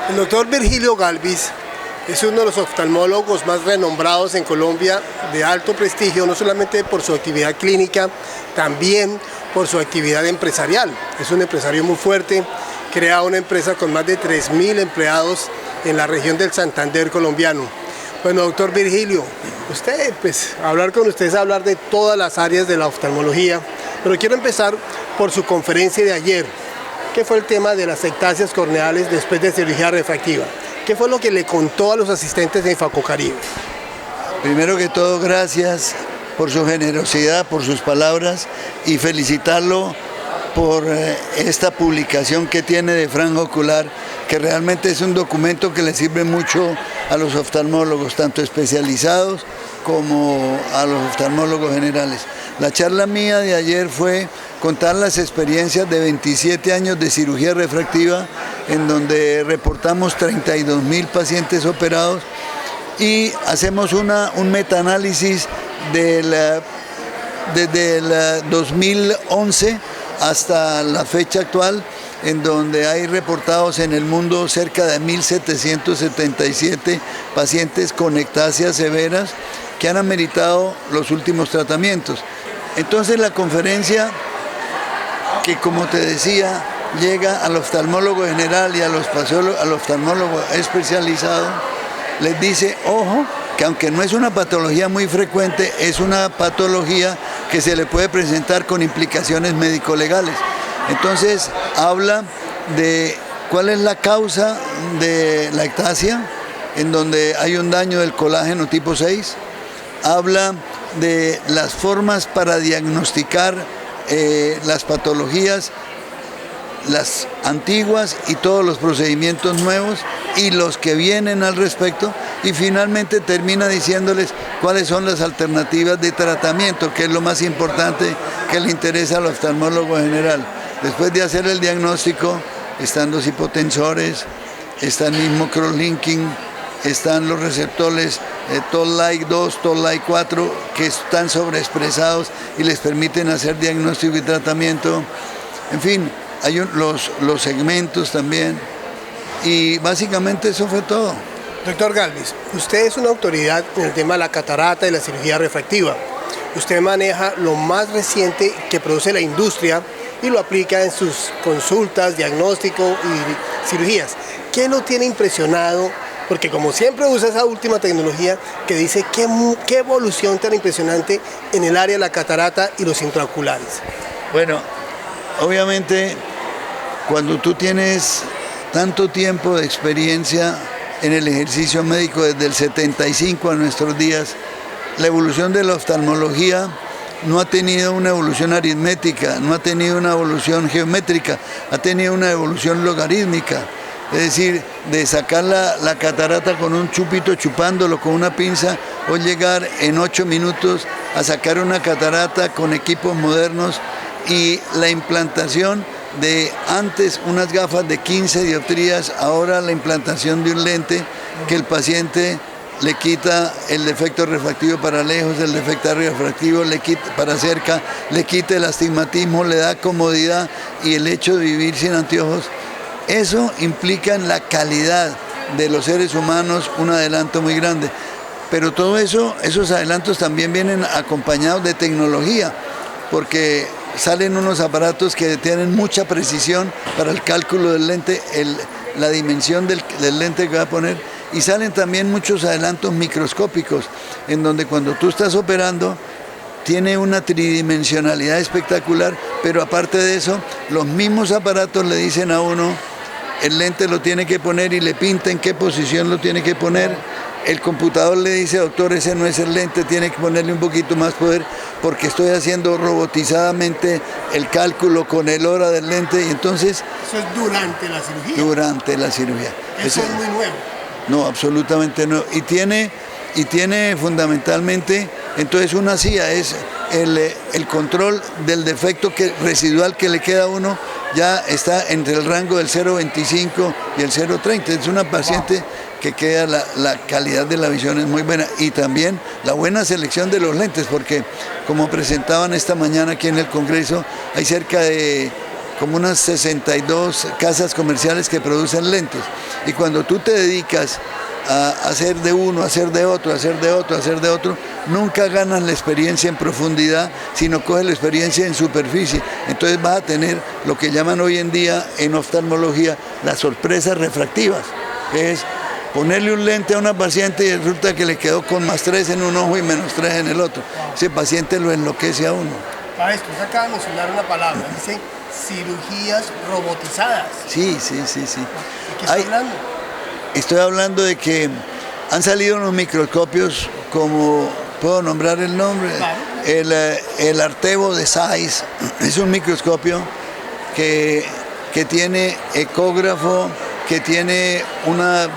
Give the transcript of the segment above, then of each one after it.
El doctor Virgilio Galvis es uno de los oftalmólogos más renombrados en Colombia, de alto prestigio, no solamente por su actividad clínica, también por su actividad empresarial. Es un empresario muy fuerte, crea una empresa con más de 3.000 empleados en la región del Santander colombiano. Bueno, doctor Virgilio, hablar con usted es hablar de todas las áreas de la oftalmología, pero quiero empezar por su conferencia de ayer. ¿Qué fue el tema de las ectasias corneales después de cirugía refractiva? ¿Qué fue lo que le contó a los asistentes de InfacoCaribe? Primero que todo, gracias por su generosidad, por sus palabras y felicitarlo por esta publicación que tiene de Franja Ocular, que realmente es un documento que le sirve mucho a los oftalmólogos, tanto especializados como a los oftalmólogos generales. La charla mía de ayer fue contar las experiencias de 27 años de cirugía refractiva, en donde reportamos 32.000 pacientes operados y hacemos un metaanálisis desde el 2011 hasta la fecha actual, en donde hay reportados en el mundo cerca de 1.777 pacientes con ectasias severas que han ameritado los últimos tratamientos. Entonces la conferencia, que como te decía, llega al oftalmólogo general y al oftalmólogo especializado, les dice, ojo, que aunque no es una patología muy frecuente, es una patología que se le puede presentar con implicaciones médico-legales. Entonces habla de cuál es la causa de la ectasia, en donde hay un daño del colágeno tipo 6, habla de las formas para diagnosticar las patologías, las antiguas y todos los procedimientos nuevos y los que vienen al respecto, y finalmente termina diciéndoles cuáles son las alternativas de tratamiento, que es lo más importante que le interesa al oftalmólogo general. Después de hacer el diagnóstico, están los hipotensores, está el mismo cross-linking, están los receptores Toll-like 2, Toll-like 4, que están sobreexpresados y les permiten hacer diagnóstico y tratamiento. En fin, hay los segmentos también, y básicamente eso fue todo. Doctor Galvis, usted es una autoridad en el tema de la catarata y la cirugía refractiva. Usted maneja lo más reciente que produce la industria y lo aplica en sus consultas, diagnóstico y cirugías. ¿Qué lo tiene impresionado? Porque como siempre usa esa última tecnología que dice qué evolución tan impresionante en el área de la catarata y los intraoculares. Bueno, obviamente cuando tú tienes tanto tiempo de experiencia en el ejercicio médico desde el 75 a nuestros días, la evolución de la oftalmología no ha tenido una evolución aritmética, no ha tenido una evolución geométrica, ha tenido una evolución logarítmica. Es decir, de sacar la catarata con un chupito, chupándolo con una pinza, o llegar en 8 minutos a sacar una catarata con equipos modernos, y la implantación de antes unas gafas de 15 dioptrías, ahora la implantación de un lente que el paciente le quita el defecto refractivo para lejos, el defecto refractivo le quita para cerca, le quita el astigmatismo, le da comodidad, y el hecho de vivir sin anteojos, eso implica en la calidad de los seres humanos un adelanto muy grande. Pero todo eso, esos adelantos también vienen acompañados de tecnología, porque salen unos aparatos que tienen mucha precisión para el cálculo del lente, la dimensión del lente que va a poner, y salen también muchos adelantos microscópicos, en donde cuando tú estás operando tiene una tridimensionalidad espectacular, pero aparte de eso, los mismos aparatos le dicen a uno, el lente lo tiene que poner y le pinta en qué posición lo tiene que poner. El computador le dice, doctor, ese no es el lente, tiene que ponerle un poquito más poder porque estoy haciendo robotizadamente el cálculo con el hora del lente, y entonces... ¿Eso es durante la cirugía? Durante la cirugía. ¿Eso es muy nuevo? No, absolutamente no. Y tiene fundamentalmente, entonces una CIA es el control del defecto residual que le queda a uno, ya está entre el rango del 0.25 y el 0.30. Es una paciente que queda, la calidad de la visión es muy buena, y también la buena selección de los lentes, porque como presentaban esta mañana aquí en el Congreso, hay cerca de como unas 62 casas comerciales que producen lentes. Y cuando tú te dedicas a hacer de uno, hacer de otro, hacer de otro, hacer de otro, nunca ganas la experiencia en profundidad, sino coges la experiencia en superficie. Entonces vas a tener lo que llaman hoy en día en oftalmología las sorpresas refractivas, que es ponerle un lente a una paciente y resulta que le quedó con +3 en un ojo y -3 en el otro. Ese paciente lo enloquece a uno. Maestro, usted acaba de mencionar una palabra, dice cirugías robotizadas. Sí. ¿De qué está hablando? Estoy hablando de que han salido unos microscopios como, ¿puedo nombrar el nombre? Claro. El Artebo de Zeiss es un microscopio que tiene ecógrafo, que tiene una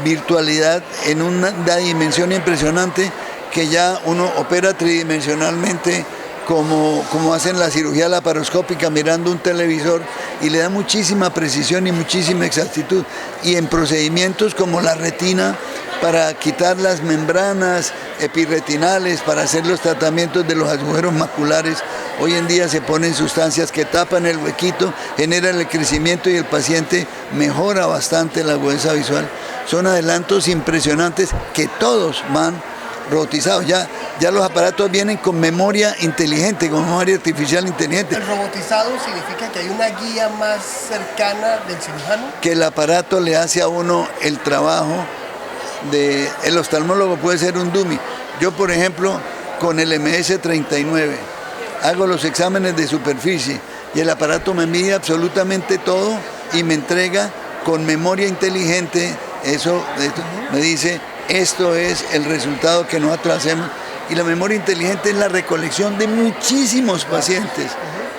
virtualidad en una dimensión impresionante, que ya uno opera tridimensionalmente como hacen la cirugía laparoscópica mirando un televisor, y le da muchísima precisión y muchísima exactitud. Y en procedimientos como la retina, para quitar las membranas epirretinales, para hacer los tratamientos de los agujeros maculares, hoy en día se ponen sustancias que tapan el huequito, generan el crecimiento y el paciente mejora bastante la agudeza visual. Son adelantos impresionantes que todos van robotizados. Ya los aparatos vienen con memoria inteligente, con memoria artificial inteligente. ¿El robotizado significa que hay una guía más cercana del cirujano? Que el aparato le hace a uno el trabajo el oftalmólogo puede ser un dummy. Yo, por ejemplo, con el MS-39 hago los exámenes de superficie y el aparato me mide absolutamente todo y me entrega con memoria inteligente eso me dice: esto es el resultado que nosotros hacemos. Y la memoria inteligente es la recolección de muchísimos pacientes,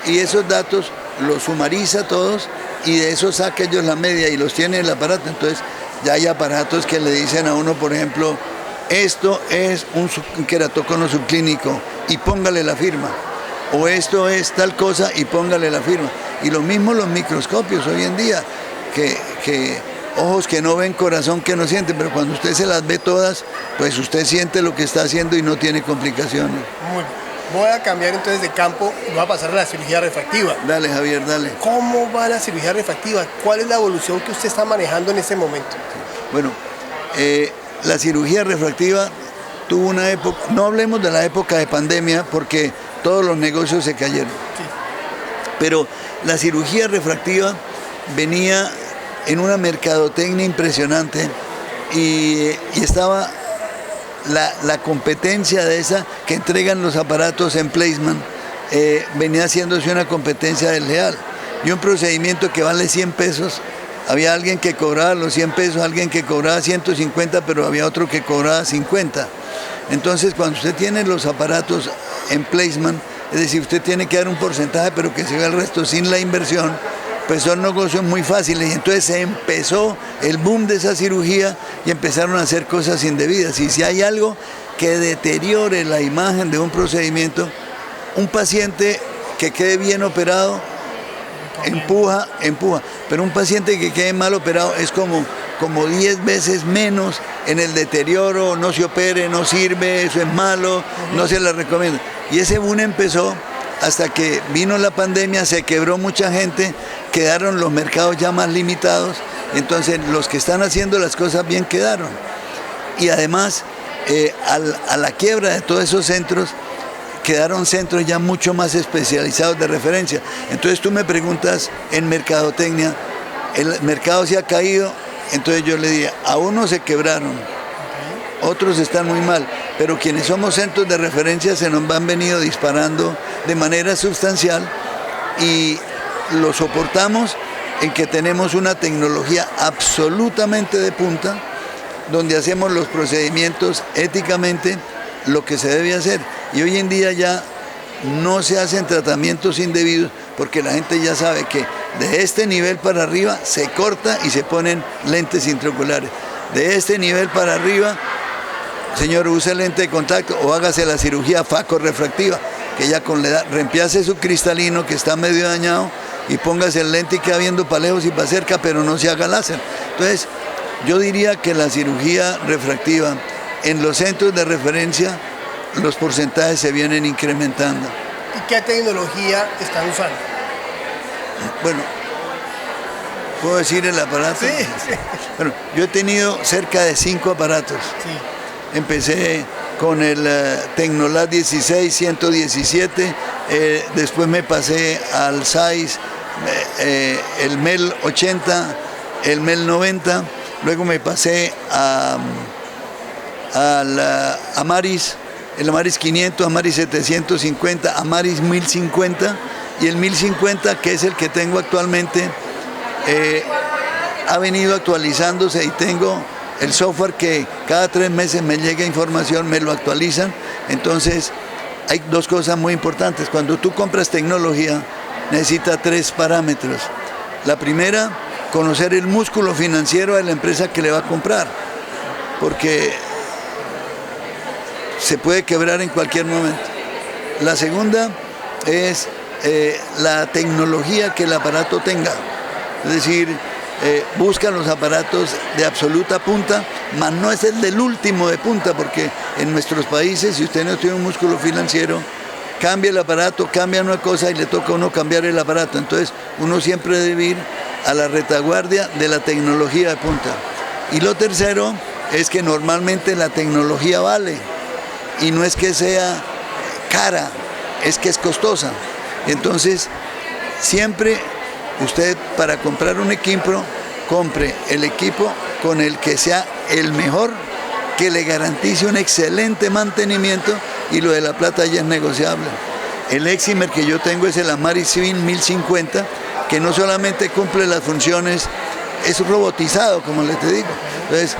y esos datos los sumariza todos y de eso saca ellos la media y los tiene el aparato. Entonces ya hay aparatos que le dicen a uno, por ejemplo, esto es un queratocono subclínico y póngale la firma, o esto es tal cosa y póngale la firma. Y lo mismo los microscopios hoy en día, que ojos que no ven, corazón que no siente, pero cuando usted se las ve todas, pues usted siente lo que está haciendo y no tiene complicaciones. Muy bien. Voy a cambiar entonces de campo y voy a pasar a la cirugía refractiva. Dale, Javier, dale. ¿Cómo va la cirugía refractiva? ¿Cuál es la evolución que usted está manejando en este momento? Bueno, la cirugía refractiva tuvo una época, no hablemos de la época de pandemia porque todos los negocios se cayeron. Sí. Pero la cirugía refractiva venía en una mercadotecnia impresionante y estaba la competencia de esa que entregan los aparatos en placement, venía haciéndose una competencia desleal. Y un procedimiento que vale 100 pesos, había alguien que cobraba los 100 pesos, alguien que cobraba 150, pero había otro que cobraba 50. Entonces, cuando usted tiene los aparatos en placement, es decir, usted tiene que dar un porcentaje, pero que se vea el resto sin la inversión, pues son negocios muy fáciles. Y entonces se empezó el boom de esa cirugía y empezaron a hacer cosas indebidas. Y si hay algo que deteriore la imagen de un procedimiento, un paciente que quede bien operado empuja, pero un paciente que quede mal operado es como 10 veces menos en el deterioro: no se opere, no sirve, eso es malo, no se la recomienda. Y ese boom empezó hasta que vino la pandemia, se quebró mucha gente, quedaron los mercados ya más limitados, entonces los que están haciendo las cosas bien quedaron. Y además, a la quiebra de todos esos centros, quedaron centros ya mucho más especializados de referencia. Entonces tú me preguntas en mercadotecnia, el mercado se ha caído, entonces yo le diría, a unos se quebraron, otros están muy mal, pero quienes somos centros de referencia se nos han venido disparando de manera sustancial y lo soportamos en que tenemos una tecnología absolutamente de punta, donde hacemos los procedimientos éticamente lo que se debe hacer. Y hoy en día ya no se hacen tratamientos indebidos porque la gente ya sabe que de este nivel para arriba se corta y se ponen lentes intraoculares. De este nivel para arriba, señor, use lente de contacto o hágase la cirugía facorrefractiva, que ya con la edad reemplace su cristalino que está medio dañado y póngase el lente y queda viendo para lejos y para cerca, pero no se haga láser. Entonces, yo diría que la cirugía refractiva en los centros de referencia, los porcentajes se vienen incrementando. ¿Y qué tecnología están usando? Bueno, ¿puedo decir el aparato? Sí, sí. Bueno, yo he tenido cerca de 5 aparatos. Sí. Empecé con el Tecnolab 16, 117, después me pasé al SAIS, el MEL 80, el MEL 90, luego me pasé al Amaris, el Amaris 500, Amaris 750, Amaris 1050 y el 1050, que es el que tengo actualmente, ha venido actualizándose y tengo el software que cada 3 meses me llega información, me lo actualizan. Entonces hay 2 cosas muy importantes. Cuando tú compras tecnología, necesita 3 parámetros. La primera, conocer el músculo financiero de la empresa que le va a comprar, porque se puede quebrar en cualquier momento. La segunda es la tecnología que el aparato tenga, es decir, busca los aparatos de absoluta punta, mas no es el del último de punta, porque en nuestros países, si usted no tiene un músculo financiero, cambia el aparato, cambia una cosa y le toca a uno cambiar el aparato. Entonces uno siempre debe ir a la retaguardia de la tecnología de punta. Y lo tercero es que normalmente la tecnología vale, y no es que sea cara, es que es costosa. Entonces siempre usted, para comprar un equipo, compre el equipo con el que sea el mejor, que le garantice un excelente mantenimiento, y lo de la plata ya es negociable. El Excimer que yo tengo es el Amaris Civil 1050, que no solamente cumple las funciones, es robotizado, como les te digo. Entonces,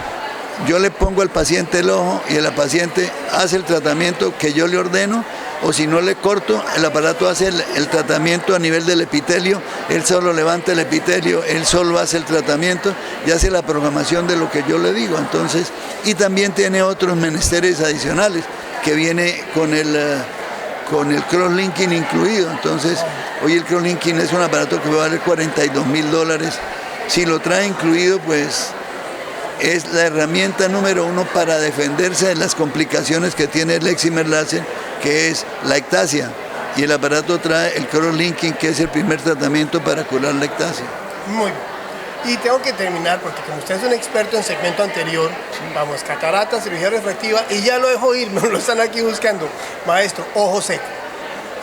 yo le pongo al paciente el ojo y el paciente hace el tratamiento que yo le ordeno, o si no le corto, el aparato hace el tratamiento a nivel del epitelio, él solo levanta el epitelio, él solo hace el tratamiento y hace la programación de lo que yo le digo. Entonces, y también tiene otros menesteres adicionales que viene con el crosslinking incluido. Entonces, hoy el crosslinking es un aparato que va a valer $42.000. Si lo trae incluido, pues es la herramienta número 1 para defenderse de las complicaciones que tiene el Excimer Láser, que es la ectasia, y el aparato trae el crosslinking, que es el primer tratamiento para curar la ectasia. Muy bien. Y tengo que terminar, porque como usted es un experto en segmento anterior, vamos, catarata, cirugía refractiva, y ya lo dejo ir, me lo están aquí buscando. Maestro, ojo seco.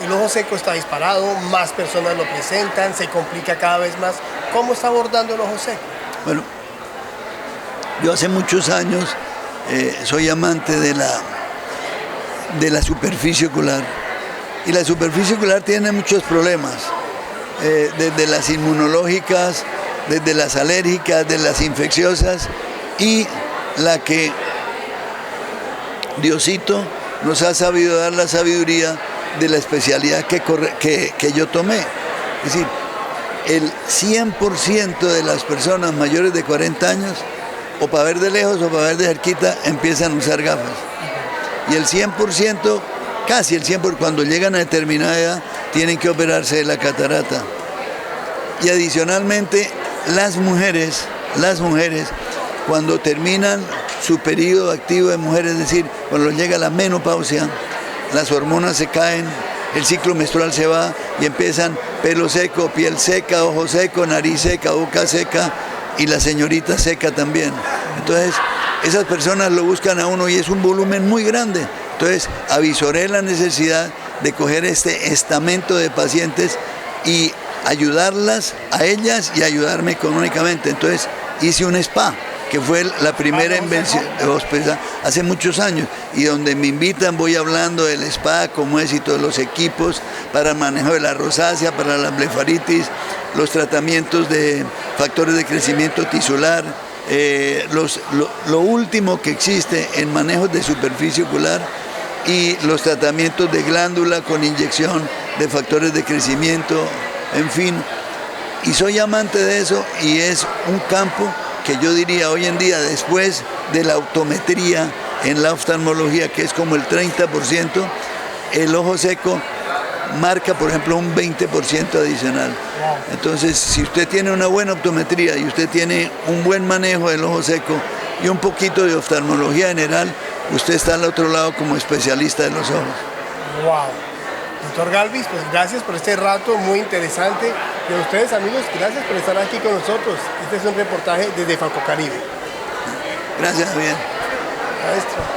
El ojo seco está disparado, más personas lo presentan, se complica cada vez más. ¿Cómo está abordando el ojo seco? Bueno, yo hace muchos años soy amante de la superficie ocular, y la superficie ocular tiene muchos problemas, desde las inmunológicas, desde las alérgicas, de las infecciosas, y la que Diosito nos ha sabido dar la sabiduría de la especialidad que yo tomé. Es decir, el 100% de las personas mayores de 40 años, o para ver de lejos o para ver de cerquita, empiezan a usar gafas. Y el 100%, casi el 100%, cuando llegan a determinada edad, tienen que operarse de la catarata. Y adicionalmente, las mujeres, cuando terminan su periodo activo de mujer, es decir, cuando llega la menopausia, las hormonas se caen, el ciclo menstrual se va y empiezan pelo seco, piel seca, ojo seco, nariz seca, boca seca, y la señorita seca también. Entonces, esas personas lo buscan a uno y es un volumen muy grande. Entonces, avisoré la necesidad de coger este estamento de pacientes y ayudarlas a ellas y ayudarme económicamente. Entonces, hice un spa, que fue la primera invención hace muchos años, y donde me invitan voy hablando del spa, cómo es, y todos los equipos para el manejo de la rosácea, para la blefaritis, los tratamientos de factores de crecimiento tisular, lo último que existe en manejos de superficie ocular, y los tratamientos de glándula con inyección de factores de crecimiento, en fin. Y soy amante de eso, y es un campo que yo diría hoy en día, después de la optometría en la oftalmología, que es como el 30%, el ojo seco marca, por ejemplo, un 20% adicional. Entonces, si usted tiene una buena optometría y usted tiene un buen manejo del ojo seco y un poquito de oftalmología general, usted está al otro lado como especialista de los ojos. Wow. Doctor Galvis, pues gracias por este rato muy interesante. Y a ustedes, amigos, gracias por estar aquí con nosotros. Este es un reportaje desde Fancocaribe. Gracias, bien. Maestro.